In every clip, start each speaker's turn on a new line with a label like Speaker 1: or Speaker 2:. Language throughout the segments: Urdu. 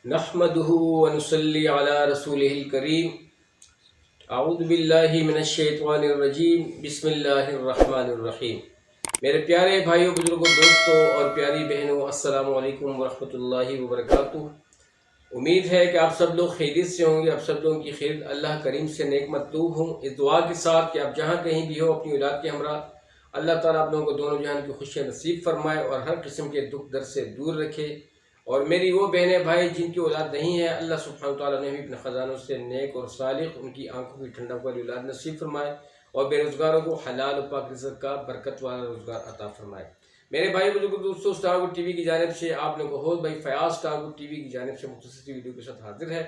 Speaker 1: نحمدہ ونصلی علی رسولہ الکریم اعوذ باللہ من الشیطان الرجیم بسم اللہ الرحمن الرحیم۔ میرے پیارے بھائیوں، بزرگوں، دوستوں اور پیاری بہنوں، السلام علیکم ورحمۃ اللہ وبرکاتہ۔ امید ہے کہ آپ سب لوگ خیریت سے ہوں گے۔ آپ سب لوگوں کی خیر اللہ کریم سے نیک مطلوب ہوں، اس دعا کے ساتھ کہ آپ جہاں کہیں بھی ہو اپنی اولاد کے ہمراہ اللہ تعالیٰ آپ لوگوں کو دونوں جہان کی خوشیاں نصیب فرمائے اور ہر قسم کے دکھ درد سے دور رکھے۔ اور میری وہ بہنیں بھائی جن کی اولاد نہیں ہے، اللہ سبحانہ تعالیٰ نے بھی اپنے خزانوں سے نیک اور صالح ان کی آنکھوں کی ٹھنڈک والی اولاد نصیب فرمائے اور بے روزگاروں کو حلال و پاک رزق کا برکت والا روزگار عطا فرمائے۔ میرے بھائی بزرگوں، دوستوں، اسٹار گڈ ٹی وی کی جانب سے آپ لوگوں کو ہوسٹ بھائی Fayaz Star Good T V کی جانب سے مختصر ویڈیو کے ساتھ حاضر ہے۔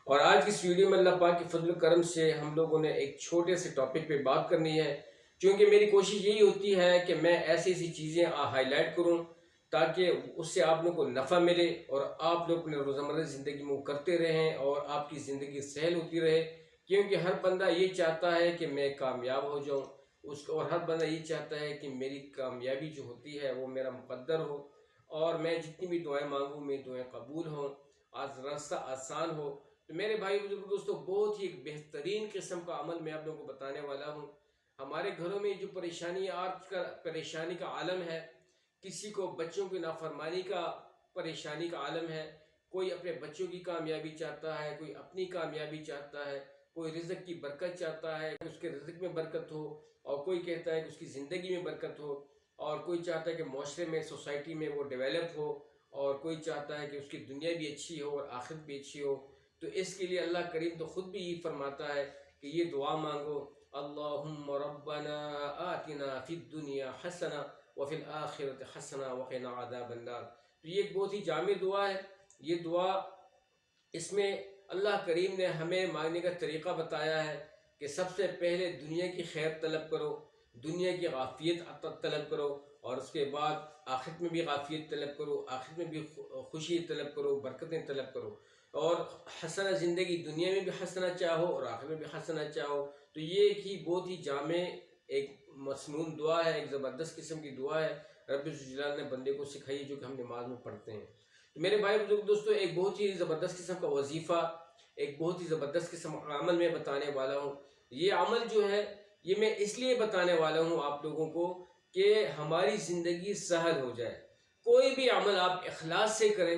Speaker 1: اور آج کی اس ویڈیو میں اللہ پاک کے فضل و کرم سے ہم لوگوں نے ایک چھوٹے سے ٹاپک پہ بات کرنی ہے، چونکہ میری کوشش یہی ہوتی ہے کہ میں ایسی چیزیں ہائی لائٹ کروں تاکہ اس سے آپ لوگوں کو نفع ملے اور آپ لوگ اپنے روزمرہ زندگی میں کرتے رہیں اور آپ کی زندگی سہل ہوتی رہے، کیونکہ ہر بندہ یہ چاہتا ہے کہ میں کامیاب ہو جاؤں اور ہر بندہ یہ چاہتا ہے کہ میری کامیابی جو ہوتی ہے وہ میرا مقدر ہو اور میں جتنی بھی دعائیں مانگوں میری دعائیں قبول ہوں، آج راستہ آسان ہو۔ تو میرے بھائی بزرگ دوستوں، بہت ہی ایک بہترین قسم کا عمل میں آپ لوگوں کو بتانے والا ہوں۔ ہمارے گھروں میں جو پریشانی آج کا پریشانی کا عالم ہے، کسی کو بچوں کی نافرمانی کا پریشانی کا عالم ہے، کوئی اپنے بچوں کی کامیابی چاہتا ہے، کوئی اپنی کامیابی چاہتا ہے، کوئی رزق کی برکت چاہتا ہے کہ اس کے رزق میں برکت ہو، اور کوئی کہتا ہے کہ اس کی زندگی میں برکت ہو، اور کوئی چاہتا ہے کہ معاشرے میں سوسائٹی میں وہ ڈیولپ ہو، اور کوئی چاہتا ہے کہ اس کی دنیا بھی اچھی ہو اور آخرت بھی اچھی ہو۔ تو اس کے لیے اللہ کریم تو خود بھی یہ فرماتا ہے کہ یہ دعا مانگو، اللہم ربنا آتنا فی الدنیا حسنہ وفی الآخرۃ حسنہ وقنا عذاب النار۔ تو یہ ایک بہت ہی جامع دعا ہے۔ یہ دعا اس میں اللہ کریم نے ہمیں مانگنے کا طریقہ بتایا ہے کہ سب سے پہلے دنیا کی خیر طلب کرو، دنیا کی عافیت طلب کرو، اور اس کے بعد آخرت میں بھی عافیت طلب کرو، آخرت میں بھی خوشی طلب کرو، برکتیں طلب کرو، اور حسنہ زندگی دنیا میں بھی حسنہ چاہو اور آخرت میں بھی حسنہ چاہو۔ تو یہ ایک ہی بہت ہی جامع ایک مسنون دعا ہے، ایک زبردست قسم کی دعا ہے رب جلال نے بندے کو سکھائی، جو کہ ہم نماز میں پڑھتے ہیں۔ تو میرے بھائی بزرگ دوستو، ایک بہت ہی زبردست قسم کا وظیفہ، ایک بہت ہی زبردست قسم کا عمل میں بتانے والا ہوں۔ یہ عمل جو ہے یہ میں اس لیے بتانے والا ہوں آپ لوگوں کو کہ ہماری زندگی سہل ہو جائے۔ کوئی بھی عمل آپ اخلاص سے کریں،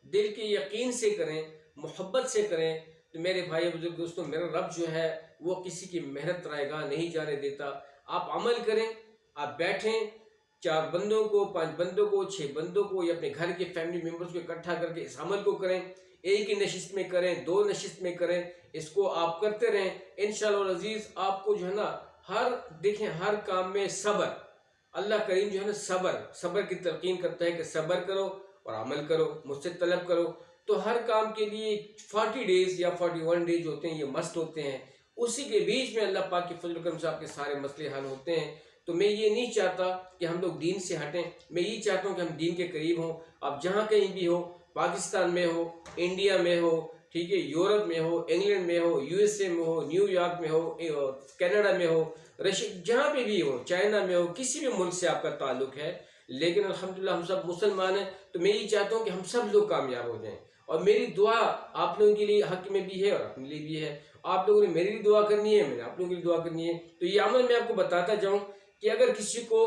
Speaker 1: دل کے یقین سے کریں، محبت سے کریں، تو میرے بھائی بزرگ دوستو، میرا رب جو ہے وہ کسی کی محنت رائے گاہ نہیں جانے دیتا۔ آپ عمل کریں، آپ بیٹھیں، 4 بندوں کو، 5 بندوں کو، 6 بندوں کو یا اپنے گھر کے فیملی ممبرز کو اکٹھا کر کے اس عمل کو کریں، ایک ہی نشست میں کریں، 2 نشست میں کریں، اس کو آپ کرتے رہیں، انشاءاللہ العزیز آپ کو جو ہے نا دیکھیں ہر کام میں صبر، اللہ کریم جو ہے نا صبر کی تلقین کرتا ہے کہ صبر کرو اور عمل کرو، مجھ سے طلب کرو۔ تو ہر کام کے لیے 40 ڈیز یا 41 ڈیز ہوتے ہیں، یہ مست ہوتے ہیں، اسی کے بیچ میں اللہ پاک کے فضل و کرم سے آپ کے سارے مسئلے حل ہوتے ہیں۔ تو میں یہ نہیں چاہتا کہ ہم لوگ دین سے ہٹیں، میں یہ چاہتا ہوں کہ ہم دین کے قریب ہوں۔ آپ جہاں کہیں بھی ہو، پاکستان میں ہو، انڈیا میں ہو، ٹھیک ہے، یورپ میں ہو، انگلینڈ میں ہو، یو ایس اے میں ہو، نیو یارک میں ہو، کینیڈا میں ہو، جہاں پہ بھی ہو، چائنا میں ہو، کسی بھی ملک سے آپ کا تعلق ہے، لیکن الحمدللہ ہم سب مسلمان ہیں۔ تو میں یہ چاہتا ہوں کہ ہم سب لوگ کامیاب ہو جائیں، اور میری دعا آپ لوگوں کے لیے حق میں بھی ہے اور اپنے لیے بھی ہے۔ آپ لوگوں نے میری لیے دعا کرنی ہے، میں نے آپ لوگوں کے لیے دعا کرنی ہے۔ تو یہ عمل میں آپ کو بتاتا جاؤں کہ اگر کسی کو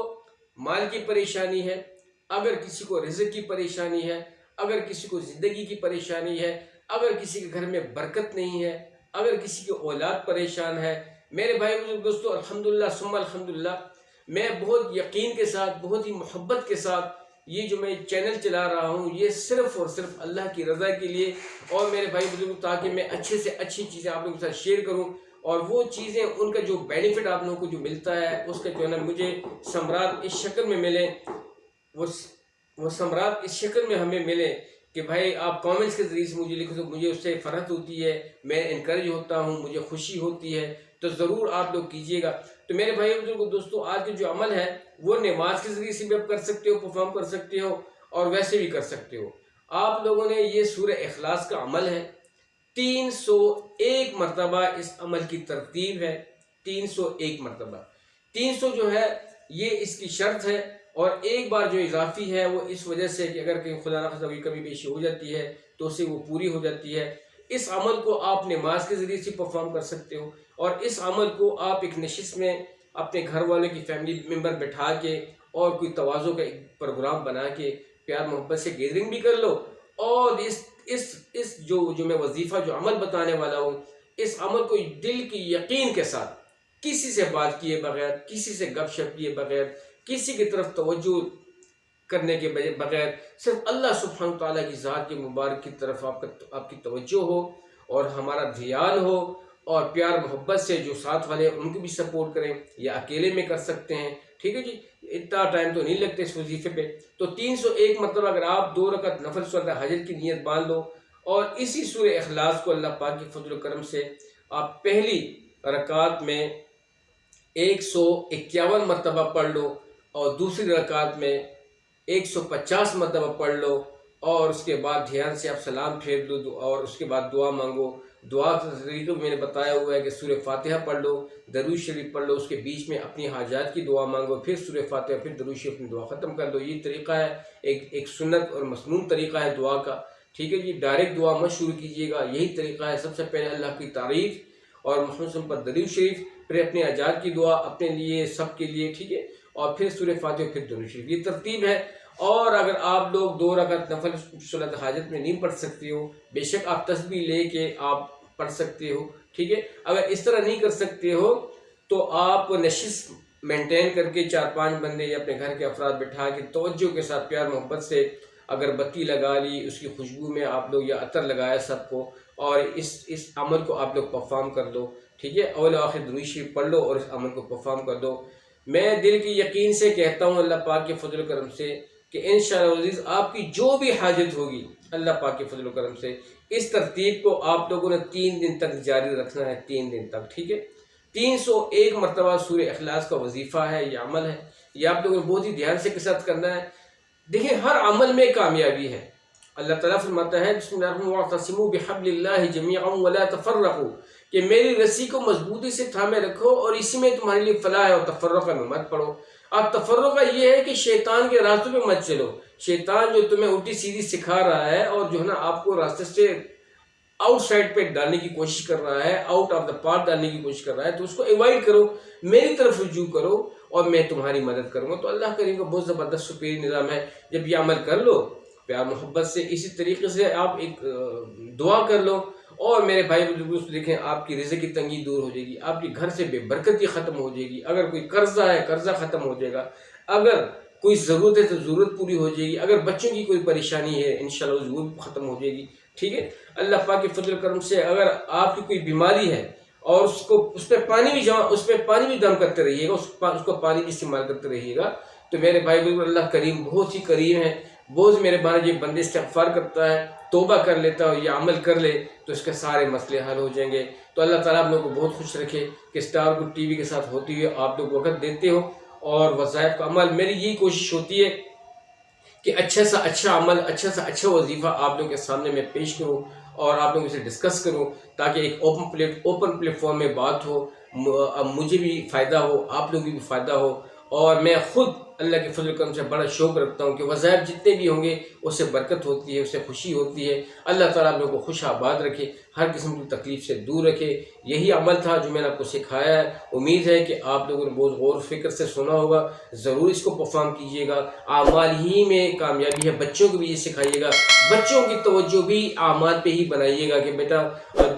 Speaker 1: مال کی پریشانی ہے، اگر کسی کو رزق کی پریشانی ہے، اگر کسی کو زندگی کی پریشانی ہے، اگر کسی کے گھر میں برکت نہیں ہے، اگر کسی کی اولاد پریشان ہے، میرے بھائی بزرگ دوستو، الحمدللہ ثم الحمدللہ، میں بہت یقین کے ساتھ، بہت ہی محبت کے ساتھ یہ جو میں چینل چلا رہا ہوں، یہ صرف اور صرف اللہ کی رضا کے لیے، اور میرے بھائی بزرگ تاکہ میں اچھے سے اچھی چیزیں آپ لوگوں کے ساتھ شیئر کروں، اور وہ چیزیں ان کا جو بینیفٹ آپ لوگوں کو جو ملتا ہے اس کا جو ہے نا مجھے ثمرات اس شکل میں ملے، وہ ثمرات اس شکل میں ہمیں ملے کہ بھائی آپ کامنٹس کے ذریعے سے مجھے لکھو تو مجھے اس سے فرحت ہوتی ہے، میں انکریج ہوتا ہوں، مجھے خوشی ہوتی ہے۔ تو ضرور آپ لوگ کیجئے گا۔ تو میرے بھائی بزرگوں دوستو، آج کے جو عمل ہے وہ نماز کے ذریعے سے بھی آپ کر سکتے ہو، پرفارم کر سکتے ہو، اور ویسے بھی کر سکتے ہو۔ آپ لوگوں نے یہ سورہ اخلاص کا عمل ہے، 301 مرتبہ اس عمل کی ترتیب ہے، 301 مرتبہ۔ 300 جو ہے یہ اس کی شرط ہے، اور ایک بار جو اضافی ہے وہ اس وجہ سے کہ اگر کہیں خدا نخواستہ کوئی کمی بیشی ہو جاتی ہے تو اسے وہ پوری ہو جاتی ہے۔ اس عمل کو آپ نماز کے ذریعے سے پرفارم کر سکتے ہو، اور اس عمل کو آپ ایک نشست میں اپنے گھر والوں کی فیملی ممبر بٹھا کے اور کوئی تواضع کا ایک پروگرام بنا کے پیار محبت سے گیدرنگ بھی کر لو، اور اس جو میں وظیفہ جو عمل بتانے والا ہوں، اس عمل کو دل کی یقین کے ساتھ کسی سے بات کیے بغیر، کسی سے گپ شپ کیے بغیر، کسی کی طرف توجہ کرنے کے بغیر صرف اللہ سبحانہ تعالیٰ کی ذات کے مبارک کی طرف آپ کی توجہ ہو اور ہمارا دھیان ہو، اور پیار محبت سے جو ساتھ والے ہیں ان کو بھی سپورٹ کریں، یا اکیلے میں کر سکتے ہیں، ٹھیک ہے جی، اتنا ٹائم تو نہیں لگتا اس وظیفے پہ۔ تو 301 مرتبہ اگر آپ 2 رکعت نفل سورۃ حجر کی نیت باندھ لو، اور اسی سورہ اخلاص کو اللہ پاک کے فضل و کرم سے آپ پہلی رکعت میں 151 مرتبہ پڑھ لو، اور دوسری رکعت میں 150 مرتبہ پڑھ لو، اور اس کے بعد دھیان سے آپ سلام پھیر لو، اور اس کے بعد دعا مانگو۔ دعا کا طریقہ میں نے بتایا ہوا ہے کہ سورہ فاتحہ پڑھ لو، درود شریف پڑھ لو، اس کے بیچ میں اپنی حاجات کی دعا مانگو، پھر سورہ فاتحہ، پھر درود شریف میں دعا ختم کر دو۔ یہ طریقہ ہے، ایک سنت اور مسنون طریقہ ہے دعا کا، ٹھیک ہے جی۔ ڈائریکٹ دعا مت شروع کیجیے گا، یہی طریقہ ہے۔ سب سے پہلے اللہ کی تعریف اور محمد صلی اللہ علیہ وسلم پر درود شریف، پھر اپنے حاجات کی دعا اپنے لیے، سب کے لیے، ٹھیک ہے، اور پھر سورہ فاتحہ، پھر درود شریف، یہ ترتیب ہے۔ اور اگر آپ لوگ 2 رکعت نفل صلاۃ حاجت میں نہیں پڑھ سکتے ہو، بے شک آپ تسبیح لے کے آپ پڑھ سکتے ہو، ٹھیک ہے۔ اگر اس طرح نہیں کر سکتے ہو تو آپ نشست مینٹین کر کے 4-5 بندے یا اپنے گھر کے افراد بٹھا کے توجہ کے ساتھ پیار محبت سے اگر بتی لگا لی، اس کی خوشبو میں آپ لوگ یا عطر لگایا سب کو، اور اس عمل کو آپ لوگ پرفارم کر دو، ٹھیک ہے۔ اول آخر درود شریف پڑھ لو اور اس عمل کو پرفارم کر دو۔ میں دل کی یقین سے کہتا ہوں اللہ پاک کے فضل و کرم سے کہ انشاءاللہ عزیز آپ کی جو بھی حاجت ہوگی اللہ پاک کے فضل و کرم سے، اس ترتیب کو آپ لوگوں نے 3 دن تک جاری رکھنا ہے، 3 دن تک، ٹھیک ہے۔ 301 مرتبہ سورہ اخلاص کا وظیفہ ہے، یہ عمل ہے، یہ آپ لوگوں نے بہت ہی دھیان سے کے ساتھ کرنا ہے۔ دیکھیں ہر عمل میں کامیابی ہے۔ اللہ تعالیٰ فرماتا ہے بسم اللہ الرحمن الرحیم واعتصموا بحبل اللہ جمیعا ولا تفرقوا، کہ میری رسی کو مضبوطی سے تھامے رکھو اور اسی میں تمہارے لیے فلاح ہے، اور تفرقہ میں مت پڑو۔ اب تفرقہ یہ ہے کہ شیطان کے راستوں پہ مت چلو، شیطان جو تمہیں الٹی سیدھی سکھا رہا ہے اور جو ہے نا آپ کو راستے سے آؤٹ سائڈ پہ ڈالنے کی کوشش کر رہا ہے، آؤٹ آف دا پاتھ ڈالنے کی کوشش کر رہا ہے، تو اس کو ایوائڈ کرو، میری طرف رجوع کرو اور میں تمہاری مدد کروں گا۔ تو اللہ کریم کا بہت زبردست سپیری نظام ہے۔ جب یہ عمل کر لو پیار محبت سے، اسی طریقے سے آپ ایک دعا کر لو، اور میرے بھائی بزرگوں دیکھیں آپ کی رزق کی تنگی دور ہو جائے گی، آپ کے گھر سے بے برکتی ختم ہو جائے گی، اگر کوئی قرضہ ہے قرضہ ختم ہو جائے گا، اگر کوئی ضرورت ہے تو ضرورت پوری ہو جائے گی، اگر بچوں کی کوئی پریشانی ہے انشاءاللہ ضرور ختم ہو جائے گی، ٹھیک ہے۔ اللہ پاک کے فضل و کرم سے اگر آپ کی کوئی بیماری ہے اور اس پہ پانی بھی دم کرتے رہیے گا، اس کو پانی بھی استعمال کرتے رہیے گا، تو میرے بھائی بالکل اللہ کریم بہت ہی کریم ہے، بہت میرے بارے جو بندے استغفار کرتا ہے، توبہ کر لیتا ہے، یہ عمل کر لے تو اس کے سارے مسئلے حل ہو جائیں گے۔ تو اللہ تعالیٰ آپ لوگوں کو بہت خوش رکھے کہ اسٹار گڈ ٹی وی کے ساتھ ہوتی ہوئے آپ لوگ وقت دیتے ہو اور وظائف کا عمل، میری یہی کوشش ہوتی ہے کہ اچھا سا اچھا عمل، اچھا سا اچھا وظیفہ آپ لوگوں کے سامنے میں پیش کروں اور آپ لوگوں سے ڈسکس کروں، تاکہ ایک اوپن پلیٹ فارم میں بات ہو، مجھے بھی فائدہ ہو، آپ لوگوں بھی فائدہ ہو، اور میں خود اللہ کے فضل و کرم سے بڑا شوق رکھتا ہوں کہ وظائف جتنے بھی ہوں گے اس سے برکت ہوتی ہے، اس سے خوشی ہوتی ہے۔ اللہ تعالیٰ آپ لوگوں کو خوش آباد رکھے، ہر قسم کی تکلیف سے دور رکھے۔ یہی عمل تھا جو میں نے آپ کو سکھایا ہے، امید ہے کہ آپ لوگوں نے بہت غور و فکر سے سنا ہوگا، ضرور اس کو پرفارم کیجیے گا۔ اعمال ہی میں کامیابی ہے، بچوں کو بھی یہ سکھائیے گا، بچوں کی توجہ بھی اعمال پہ ہی بنائیے گا کہ بیٹا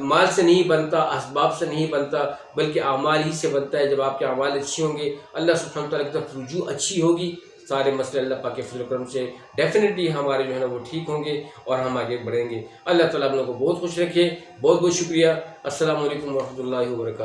Speaker 1: مال سے نہیں بنتا، اسباب سے نہیں بنتا، بلکہ اعمال ہی سے بنتا ہے۔ جب آپ کے اعمال اچھے ہوں گے، اللہ سبحانہ تعالیٰ کی طرف رجوع اچھی ہوگی، سارے مسئلے اللہ پاک کے فضل و کرم سے ڈیفینیٹلی ہمارے جو ہے نا وہ ٹھیک ہوں گے اور ہم آگے بڑھیں گے۔ اللہ تعالیٰ آپ لوگوں کو بہت خوش رکھے، بہت بہت شکریہ۔ السلام علیکم ورحمۃ اللہ وبرکاتہ۔